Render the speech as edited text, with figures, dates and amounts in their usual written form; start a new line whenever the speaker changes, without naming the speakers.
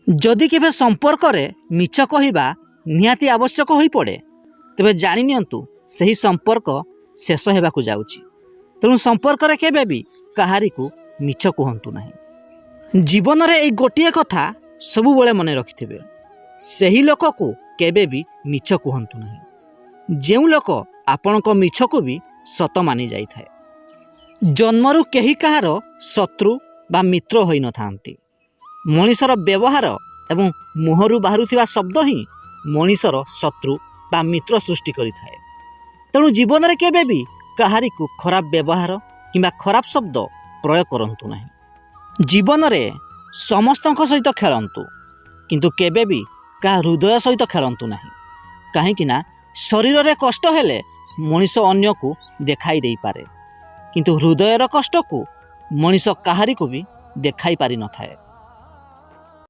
जदि केबे संपर्क रे मिछ कहिबा निहाती आवश्यक होई पड़े तेबे जानि नियंतु सही संपर्क शेष हेबाकु जाउची। तेणु संपर्क रे केबे भी कहारी को मिछ कहंतु नाही। जीवन रे ए गोटिए कथा सबु बेले मने रखिथिबे, सही लोक को केबे भी मिछ कहंतु नाही। जेउ लोक आपणको मिछ को भी सत मानि जाई थाए। जन्मरु केही कहार शत्रु बा मित्र होई न थांती। मनीषर व्यवहार एवं मुहरु बाहरुथिबा शब्द ही मनीषर शत्रु बा मित्र सृष्टि करि थाए। तेणु जीवन रे केबे भी कहारी को खराब व्यवहार किंबा खराब शब्द प्रयोग करंतु नाही। जीवन रे समस्तक सहित खेलंतु किंतु केबे भी का हृदय सहित खेलंतु नाही। काहेकि ना शरीर रे कष्ट हेले मनीष अन्य को देखाई देई पारे, किंतु हृदयर कष्ट को मनीष कहारी को भी देखाई पारि न थाए।